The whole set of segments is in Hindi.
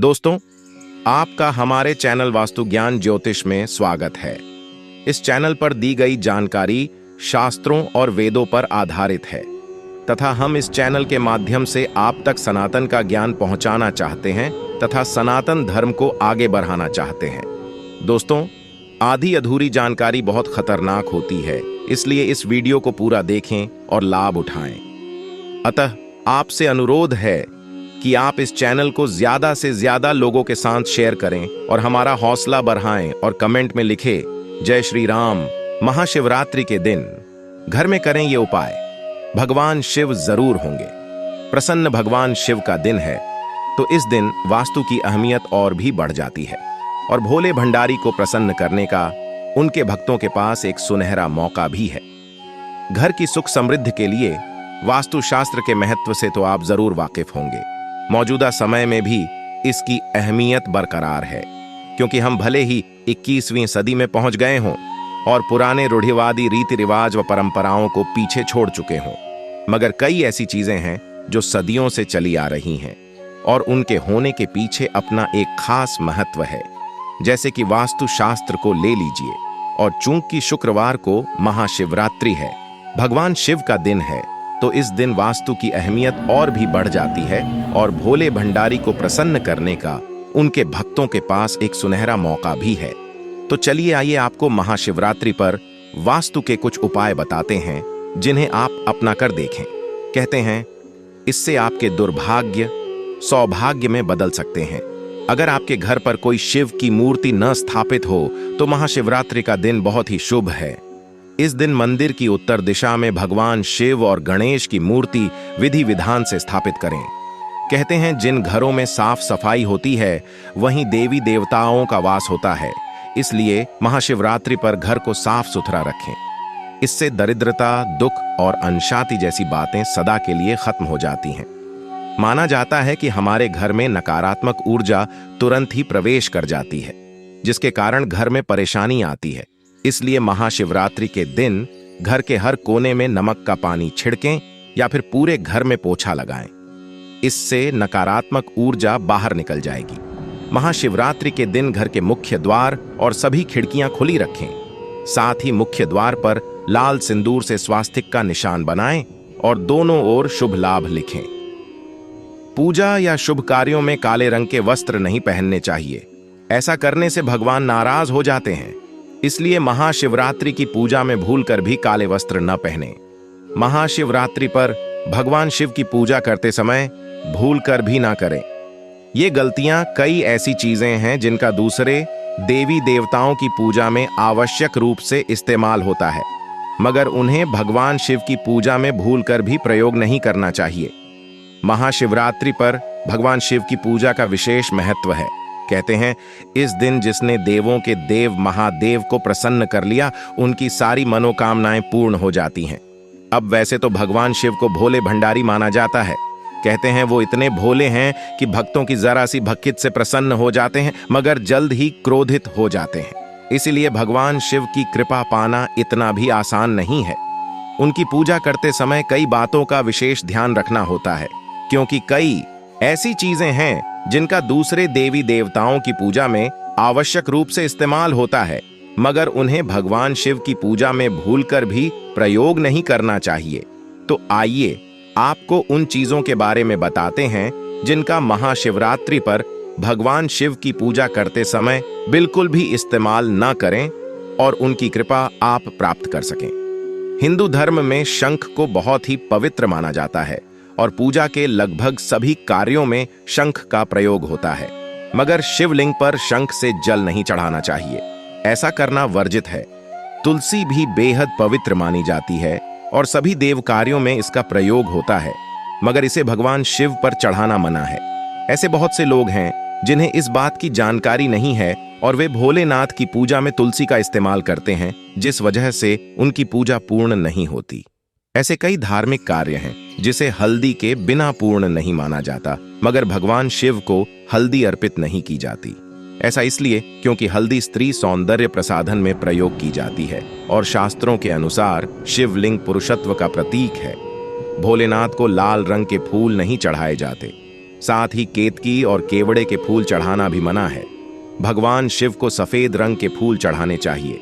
दोस्तों, आपका हमारे चैनल वास्तु ज्ञान ज्योतिष में स्वागत है। इस चैनल पर दी गई जानकारी शास्त्रों और वेदों पर आधारित है तथा हम इस चैनल के माध्यम से आप तक सनातन का ज्ञान पहुंचाना चाहते हैं तथा सनातन धर्म को आगे बढ़ाना चाहते हैं। दोस्तों, आधी अधूरी जानकारी बहुत खतरनाक होती है, इसलिए इस वीडियो को पूरा देखें और लाभ उठाएं। अतः आपसे अनुरोध है कि आप इस चैनल को ज्यादा से ज्यादा लोगों के साथ शेयर करें और हमारा हौसला बढ़ाएं और कमेंट में लिखें जय श्री राम। महाशिवरात्रि के दिन घर में करें ये उपाय, भगवान शिव जरूर होंगे। प्रसन्न भगवान शिव का दिन है, तो इस दिन वास्तु की अहमियत और भी बढ़ जाती है और भोले भंडारी को प्रसन्न करने का उनके भक्तों के पास एक सुनहरा मौका भी है। घर की सुख समृद्धि के लिए वास्तुशास्त्र के महत्व से तो आप जरूर वाकिफ होंगे। मौजूदा समय में भी इसकी अहमियत बरकरार है, क्योंकि हम भले ही 21वीं सदी में पहुंच गए हों और पुराने रूढ़िवादी रीति रिवाज व परंपराओं को पीछे छोड़ चुके हों, मगर कई ऐसी चीजें हैं जो सदियों से चली आ रही हैं और उनके होने के पीछे अपना एक खास महत्व है। जैसे कि वास्तुशास्त्र को ले लीजिए, और चूंकि शुक्रवार को महाशिवरात्रि है, भगवान शिव का दिन है, तो इस दिन वास्तु की अहमियत और भी बढ़ जाती है और भोले भंडारी को प्रसन्न करने का उनके भक्तों के पास एक सुनहरा मौका भी है। तो चलिए आइए आपको महाशिवरात्रि पर वास्तु के कुछ उपाय बताते हैं, जिन्हें आप अपना कर देखें। कहते हैं इससे आपके दुर्भाग्य सौभाग्य में बदल सकते हैं। अगर आपके घर पर कोई शिव की मूर्ति न स्थापित हो तो महाशिवरात्रि का दिन बहुत ही शुभ है। इस दिन मंदिर की उत्तर दिशा में भगवान शिव और गणेश की मूर्ति विधि विधान से स्थापित करें। कहते हैं जिन घरों में साफ सफाई होती है वहीं देवी देवताओं का वास होता है, इसलिए महाशिवरात्रि पर घर को साफ सुथरा रखें। इससे दरिद्रता, दुख और अनशांति जैसी बातें सदा के लिए खत्म हो जाती हैं। माना जाता है कि हमारे घर में नकारात्मक ऊर्जा तुरंत ही प्रवेश कर जाती है, जिसके कारण घर में परेशानी आती है। इसलिए महाशिवरात्रि के दिन घर के हर कोने में नमक का पानी छिड़कें या फिर पूरे घर में पोछा लगाएं। इससे नकारात्मक ऊर्जा बाहर निकल जाएगी। महाशिवरात्रि के दिन घर के मुख्य द्वार और सभी खिड़कियां खुली रखें। साथ ही मुख्य द्वार पर लाल सिंदूर से स्वास्तिक का निशान बनाएं और दोनों ओर शुभ लाभ लिखें। पूजा या शुभ कार्यों में काले रंग के वस्त्र नहीं पहनने चाहिए। ऐसा करने से भगवान नाराज हो जाते हैं, इसलिए महाशिवरात्रि की पूजा में भूलकर भी काले वस्त्र न पहने। महाशिवरात्रि पर भगवान शिव की पूजा करते समय भूलकर भी ना करें। ये गलतियां कई ऐसी चीजें हैं जिनका दूसरे देवी देवताओं की पूजा में आवश्यक रूप से इस्तेमाल होता है, मगर उन्हें भगवान शिव की पूजा में भूलकर भी प्रयोग नहीं करना चाहिए। महाशिवरात्रि पर भगवान शिव की पूजा का विशेष महत्व है। कहते हैं इस दिन जिसने देवों के देव महादेव को प्रसन्न कर लिया, उनकी सारी मनोकामनाएं पूर्ण हो जाती हैं। अब वैसे तो भगवान शिव को भोले भंडारी माना जाता है। कहते हैं वो इतने भोले हैं कि भक्तों की जरा सी भक्ति से प्रसन्न हो जाते हैं, मगर जल्द ही क्रोधित हो जाते हैं। इसीलिए भगवान शिव की कृपा पाना इतना भी आसान नहीं है। उनकी पूजा करते समय कई बातों का विशेष ध्यान रखना होता है, क्योंकि कई ऐसी चीजें हैं जिनका दूसरे देवी देवताओं की पूजा में आवश्यक रूप से इस्तेमाल होता है, मगर उन्हें भगवान शिव की पूजा में भूलकर भी प्रयोग नहीं करना चाहिए। तो आइए आपको उन चीजों के बारे में बताते हैं जिनका महाशिवरात्रि पर भगवान शिव की पूजा करते समय बिल्कुल भी इस्तेमाल न करें और उनकी कृपा आप प्राप्त कर सकें। हिंदू धर्म में शंख को बहुत ही पवित्र माना जाता है और पूजा के लगभग सभी कार्यों में शंख का प्रयोग होता है, मगर शिवलिंग पर शंख से जल नहीं चढ़ाना चाहिए। ऐसा करना वर्जित है। तुलसी भी बेहद पवित्र मानी जाती है और सभी देव कार्यों में इसका प्रयोग होता है, मगर इसे भगवान शिव पर चढ़ाना मना है। ऐसे बहुत से लोग हैं जिन्हें इस बात की जानकारी नहीं है और वे भोलेनाथ की पूजा में तुलसी का इस्तेमाल करते हैं, जिस वजह से उनकी पूजा पूर्ण नहीं होती। ऐसे कई धार्मिक कार्य हैं जिसे हल्दी के बिना पूर्ण नहीं माना जाता, मगर भगवान शिव को हल्दी अर्पित नहीं की जाती। ऐसा इसलिए क्योंकि हल्दी स्त्री सौंदर्य प्रसाधन में प्रयोग की जाती है और शास्त्रों के अनुसार शिवलिंग पुरुषत्व का प्रतीक है। भोलेनाथ को लाल रंग के फूल नहीं चढ़ाए जाते। साथ ही केतकी और केवड़े के फूल चढ़ाना भी मना है। भगवान शिव को सफेद रंग के फूल चढ़ाने चाहिए,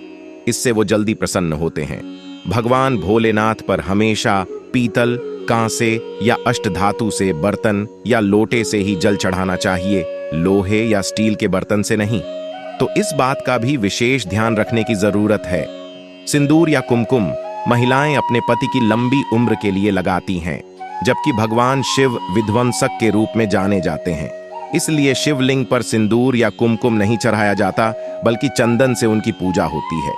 इससे वो जल्दी प्रसन्न होते हैं। भगवान भोलेनाथ पर हमेशा पीतल, कांसे या अष्टधातु से बर्तन या लोटे से ही जल चढ़ाना चाहिए, लोहे या स्टील के बर्तन से नहीं। तो इस बात का भी विशेष ध्यान रखने की जरूरत है। सिंदूर या कुमकुम महिलाएं अपने पति की लंबी उम्र के लिए लगाती हैं, जबकि भगवान शिव विध्वंसक के रूप में जाने जाते हैं। इसलिए शिवलिंग पर सिंदूर या कुमकुम नहीं चढ़ाया जाता, बल्कि चंदन से उनकी पूजा होती है।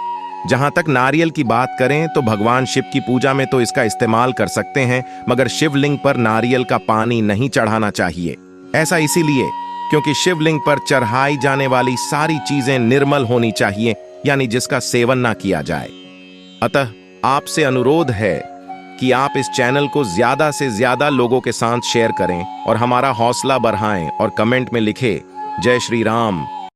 जहां तक नारियल की बात करें तो भगवान शिव की पूजा में तो इसका इस्तेमाल कर सकते हैं, मगर शिवलिंग पर नारियल का पानी नहीं चढ़ाना चाहिए। ऐसा इसीलिए क्योंकि शिवलिंग पर चढ़ाई जाने वाली सारी चीजें निर्मल होनी चाहिए, यानी जिसका सेवन ना किया जाए। अतः आपसे अनुरोध है कि आप इस चैनल को ज्यादा से ज्यादा लोगों के साथ शेयर करें और हमारा हौसला बढ़ाएं और कमेंट में लिखें जय श्री राम।